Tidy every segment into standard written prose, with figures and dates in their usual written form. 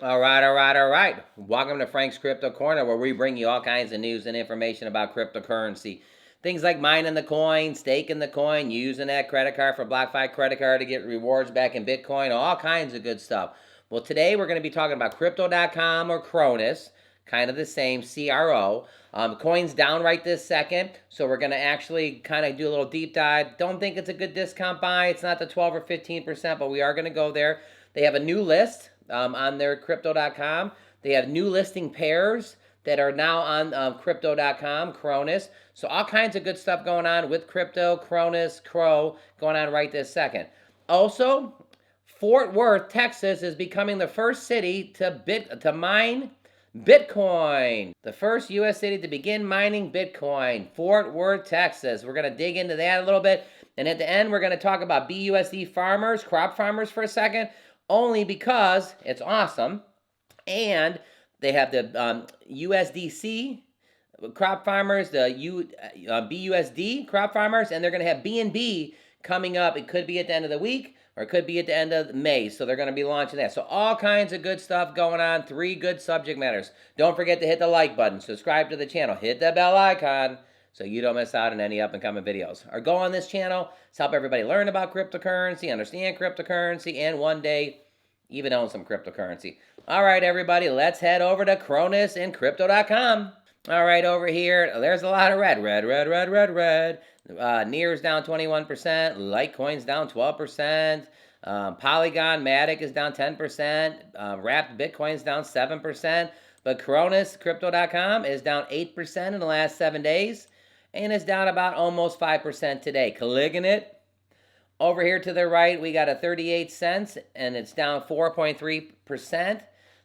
All right. Welcome to Frank's Crypto Corner, where we bring you all kinds of news and information about cryptocurrency. Things like mining the coin, staking the coin, using that credit card for BlockFi credit card to get rewards back in Bitcoin, all kinds of good stuff. Well, today we're going to be talking about Crypto.com or Cronos, kind of the same, CRO. Coin's down right this second, so we're going to actually kind of do a little deep dive. Don't think it's a good discount buy. It's not the 12 or 15%, but we are going to go there. They have a new list on their crypto.com. They have new listing pairs that are now on crypto.com, Cronos. So all kinds of good stuff going on with crypto, Cronos, CRO going on right this second. Also, Fort Worth, Texas is becoming the first city to mine Bitcoin. The first U.S. city to begin mining Bitcoin, Fort Worth, Texas. We're going to dig into that a little bit. And at the end, we're going to talk about BUSD farmers, crop farmers for a second, only because it's awesome. And they have the USDC crop farmers, the BUSD crop farmers, and they're going to have BNB coming up. It could be at the end of the week, or it could be at the end of May. So they're going to be launching that. So all kinds of good stuff going on. 3 good subject matters. Don't forget to hit the like button, subscribe to the channel, hit the bell icon so you don't miss out on any up and coming videos. Or go on this channel to help everybody learn about cryptocurrency, understand cryptocurrency, and one day even own some cryptocurrency. All right, everybody, let's head over to Cronos and Crypto.com. All right, over here, there's a lot of red. Near's down 21%. Litecoin's down 12%. Polygon, Matic is down 10%. Wrapped Bitcoin's down 7%. But Cronos, Crypto.com, is down 8% in the last 7 days. And it's down about almost 5% today. Clicking it. Over here to the right, we got a 38 cents, and it's down 4.3%.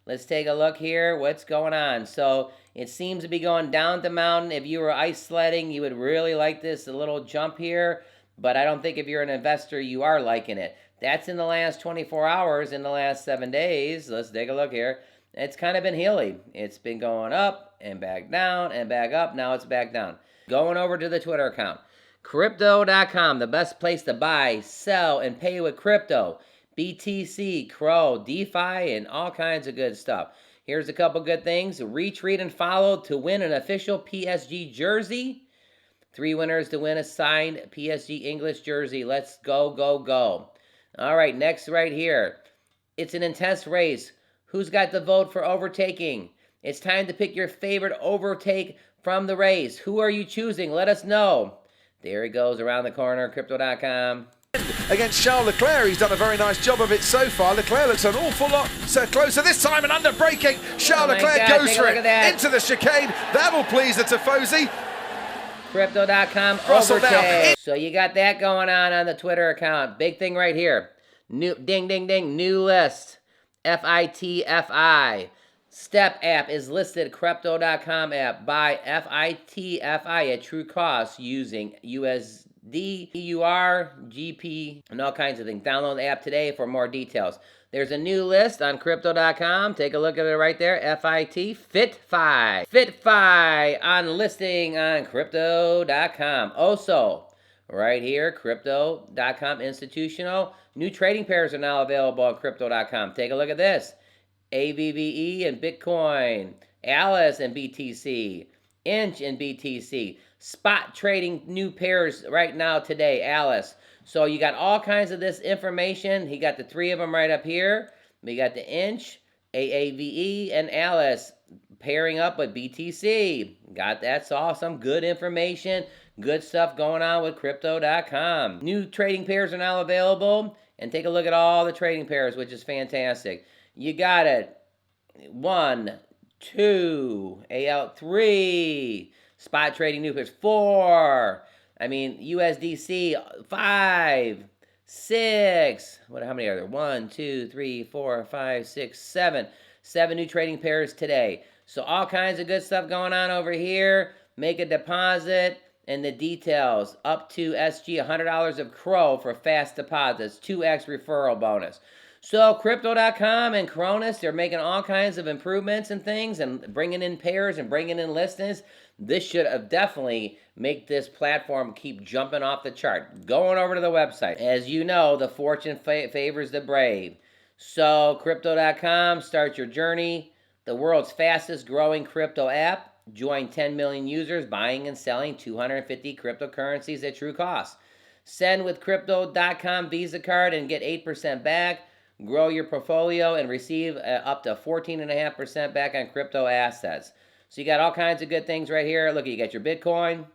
Let's take a look here. What's going on? So it seems to be going down the mountain. If you were ice sledding, you would really like this, a little jump here. But I don't think if you're an investor, you are liking it. That's in the last 24 hours, in the last 7 days. Let's take a look here. It's kind of been hilly. It's been going up and back down and back up. Now it's back down. Going over to the Twitter account. Crypto.com, the best place to buy, sell, and pay with crypto. BTC, CRO, DeFi, and all kinds of good stuff. Here's a couple good things. Retweet and follow to win an official PSG jersey. 3 winners to win a signed PSG English jersey. Let's go, go, go. All right, next right here. It's an intense race. Who's got the vote for overtaking? It's time to pick your favorite overtake from the race. Who are you choosing? Let us know. There he goes around the corner, Crypto.com. Against Charles Leclerc, he's done a very nice job of it so far. Leclerc looks an awful lot closer this time, and under braking, Charles Leclerc goes for it into the chicane. That'll please the Tifosi. Crypto.com overtake. So you got that going on the Twitter account. Big thing right here. New ding, new list. FITFI. Step app is listed, Crypto.com app. Buy FITFI at true cost using USD, EUR, GP, and all kinds of things. Download the app today for more details. There's a new list on Crypto.com. Take a look at it right there. FITFI. FITFI on listing on Crypto.com. Also, right here, Crypto.com institutional. New trading pairs are now available on Crypto.com. Take a look at this. AVVE and Bitcoin, Alice and BTC, Inch and BTC, spot trading new pairs right now today, Alice. So you got all kinds of this information. He got the 3 of them right up here. We got the Inch, AAVE, and Alice pairing up with BTC. Got that's awesome. Good information. Good stuff going on with Crypto.com. New trading pairs are now available. And take a look at all the trading pairs, which is fantastic. You got it. 1, 2, AL 3. Spot trading new pairs 4. I mean USDC 5, 6. How many are there? 1, 2, 3, 4, 5, 6, 7. 7 new trading pairs today. So all kinds of good stuff going on over here. Make a deposit. And the details, up to SG, $100 of CRO for fast deposits, 2x referral bonus. So Crypto.com and Cronos, they're making all kinds of improvements and things and bringing in pairs and bringing in listings. This should definitely make this platform keep jumping off the chart. Going over to the website. As you know, the fortune favors the brave. So Crypto.com, start your journey. The world's fastest growing crypto app. Join 10 million users buying and selling 250 cryptocurrencies at true cost. Send with Crypto.com Visa card and get 8% back. Grow your portfolio and receive up to 14.5% back on crypto assets. So you got all kinds of good things right here. Look, you got your Bitcoin,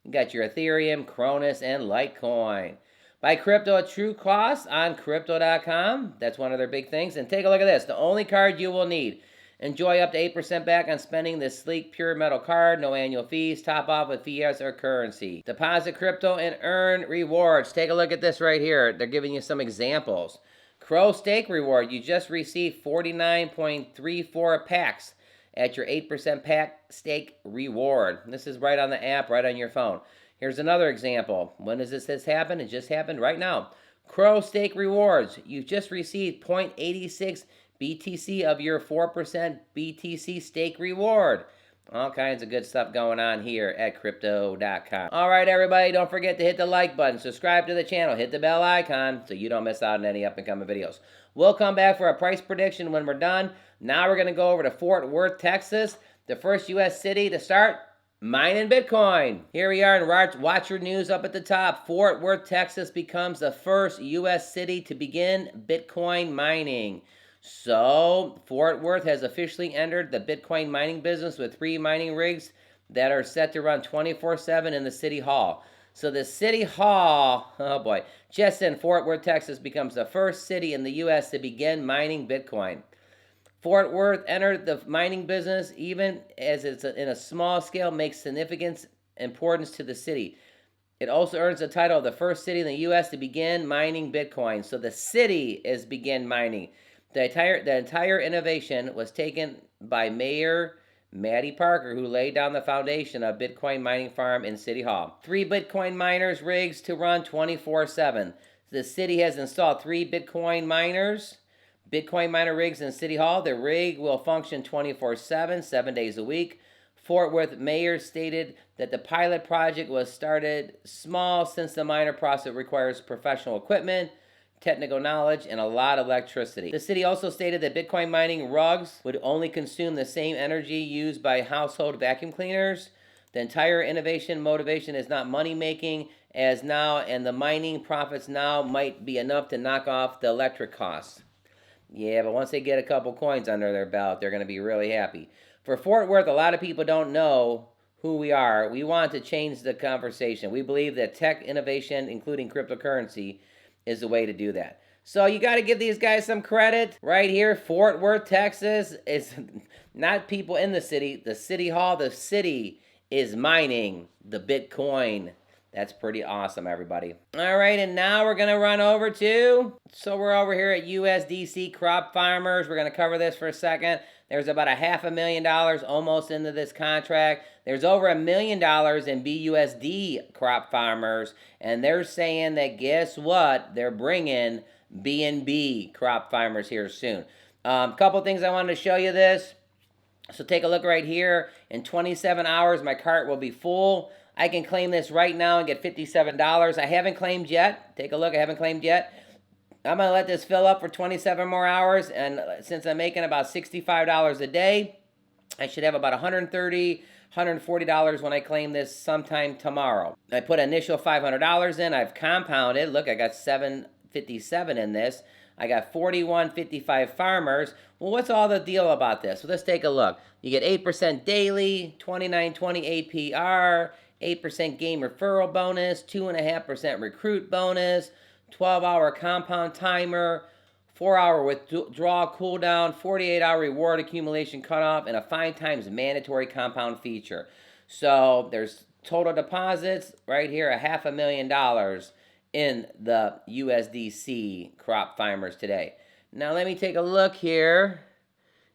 you got your Ethereum, Cronos, and Litecoin. Buy crypto at true cost on Crypto.com. That's one of their big things. And take a look at this. The only card you will need. Enjoy up to 8% back on spending this sleek pure metal card. No annual fees. Top off with fiat or currency. Deposit crypto and earn rewards. Take a look at this right here. They're giving you some examples. CRO Stake Reward. You just received 49.34 packs at your 8% pack stake reward. This is right on the app, right on your phone. Here's another example. When does this happen? It just happened right now. CRO Stake Rewards. You've just received 0.86 BTC of your 4% BTC stake reward. All kinds of good stuff going on here at Crypto.com. All right, everybody, don't forget to hit the like button, subscribe to the channel, hit the bell icon so you don't miss out on any up-and-coming videos. We'll come back for a price prediction when we're done. Now we're going to go over to Fort Worth, Texas, the first U.S. city to start mining Bitcoin. Here we are in Watch Your News up at the top. Fort Worth, Texas becomes the first U.S. city to begin Bitcoin mining. So, Fort Worth has officially entered the Bitcoin mining business with 3 mining rigs that are set to run 24/7 in the City Hall. So the City Hall, oh boy, just in Fort Worth, Texas becomes the first city in the U.S. to begin mining Bitcoin. Fort Worth entered the mining business, even as it's in a small scale, makes significant importance to the city. It also earns the title of the first city in the U.S. to begin mining Bitcoin. So the city is begin mining. The entire innovation was taken by Mayor Matty Parker, who laid down the foundation of Bitcoin mining farm in City Hall. 3 Bitcoin miners rigs to run 24/7. The city has installed 3 Bitcoin miner rigs in City Hall. The rig will function 24/7, 7 days a week. Fort Worth mayor stated that the pilot project was started small since the miner process requires professional equipment, technical knowledge, and a lot of electricity. The city also stated that Bitcoin mining rugs would only consume the same energy used by household vacuum cleaners. The entire innovation motivation is not money making as now, and the mining profits now might be enough to knock off the electric costs. Yeah, but once they get a couple coins under their belt, they're going to be really happy. For Fort Worth, a lot of people don't know who we are. We want to change the conversation. We believe that tech innovation, including cryptocurrency, is the way to do that. So you got to give these guys some credit. Right here, Fort Worth, Texas, is not people in the city. The City Hall, the city is mining the Bitcoin. That's pretty awesome, everybody. All right, and now we're going to run over to, so we're over here at USDC crop farmers. We're going to cover this for a second. There's about $500,000 almost into this contract. There's over $1 million in BUSD crop farmers, and they're saying that guess what? They're bringing BNB crop farmers here soon. Couple things I wanted to show you this. So take a look right here. In 27 hours, my cart will be full. I can claim this right now and get $57. I haven't claimed yet. Take a look. I haven't claimed yet. I'm going to let this fill up for 27 more hours, and since I'm making about $65 a day, I should have about $130, $140 when I claim this sometime tomorrow. I put initial $500 in. I've compounded. Look, I got $757 in this. I got 4155 farmers. Well, what's all the deal about this? Well, let's take a look. You get 8% daily, 2920 APR, 8% game referral bonus, 2.5% recruit bonus, 12-hour compound timer, 4-hour withdrawal cooldown, 48-hour reward accumulation cutoff, and a 5 times mandatory compound feature. So there's total deposits right here, $500,000 in the USDC crop farmers today. Now let me take a look here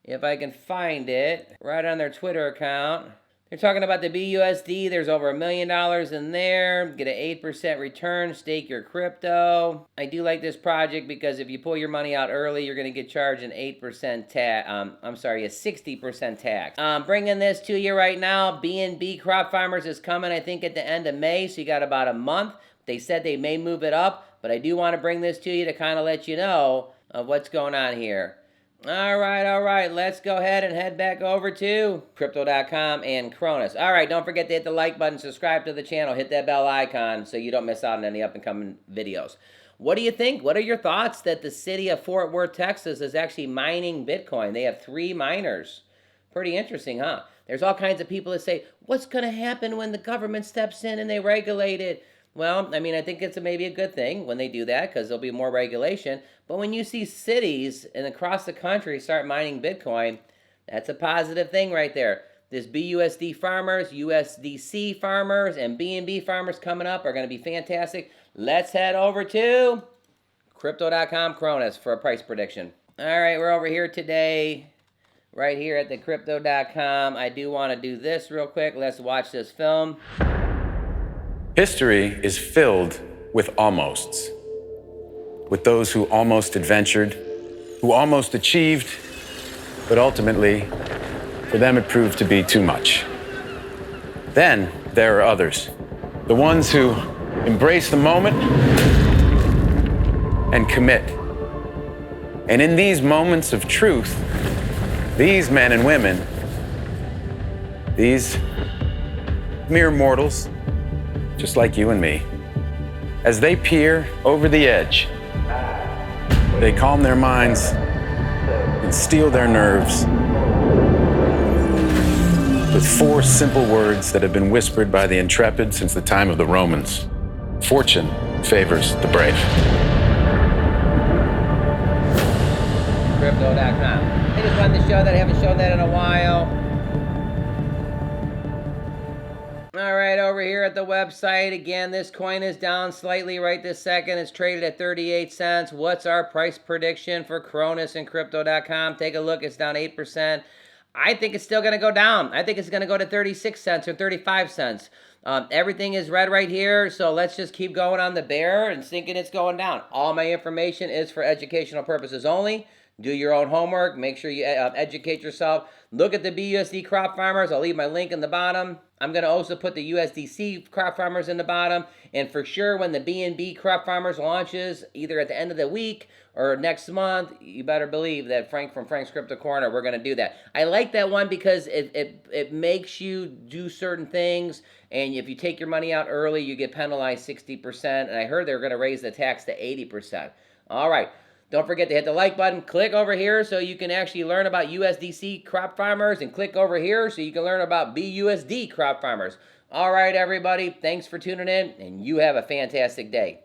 if I can find it right on their Twitter account. They're talking about the BUSD. There's over $1 million in there. Get an 8% return. Stake your crypto. I do like this project because if you pull your money out early, you're going to get charged an 8% tax. A 60% tax. Bringing this to you right now. BNB Crop Farmers is coming, I think, at the end of May. So you got about a month. They said they may move it up, but I do want to bring this to you to kind of let you know of what's going on here. All right. Let's go ahead and head back over to Crypto.com and Cronos. All right, don't forget to hit the like button, subscribe to the channel, hit that bell icon so you don't miss out on any up-and-coming videos. What do you think? What are your thoughts that the city of Fort Worth, Texas is actually mining Bitcoin? They have 3 miners. Pretty interesting, huh? There's all kinds of people that say, what's going to happen when the government steps in and they regulate it? Well, I mean, I think it's maybe a good thing when they do that because there'll be more regulation. But when you see cities and across the country start mining Bitcoin, that's a positive thing right there. This BUSD farmers, USDC farmers, and BNB farmers coming up are going to be fantastic. Let's head over to Crypto.com Cronos for a price prediction. All right, we're over here today, right here at the Crypto.com. I do want to do this real quick. Let's watch this film. History is filled with almosts, with those who almost adventured, who almost achieved, but ultimately, for them it proved to be too much. Then there are others, the ones who embrace the moment and commit. And in these moments of truth, these men and women, these mere mortals, just like you and me, as they peer over the edge, they calm their minds and steel their nerves with 4 simple words that have been whispered by the intrepid since the time of the Romans. Fortune favors the brave. Crypto.com. I just wanted to show that. I haven't shown that in a while. All right, over here at the website, again, this coin is down slightly right this second. It's traded at 38 cents. What's our price prediction for Cronos and Crypto.com? Take a look. It's down 8%. I think it's still going to go down. I think it's going to go to 36 cents or 35 cents. Everything is red right here, so let's just keep going on the bear and thinking it's going down. All my information is for educational purposes only. Do your own homework. Make sure you educate yourself. Look at the BUSD crop farmers. I'll leave my link in the bottom. I'm going to also put the USDC crop farmers in the bottom. And for sure, when the BNB crop farmers launches, either at the end of the week or next month, you better believe that Frank from Frank's Crypto Corner, we're going to do that. I like that one because it makes you do certain things. And if you take your money out early, you get penalized 60%. And I heard they're going to raise the tax to 80%. All right. Don't forget to hit the like button. Click over here so you can actually learn about USDC crop farmers, and click over here so you can learn about BUSD crop farmers. All right, everybody. Thanks for tuning in, and you have a fantastic day.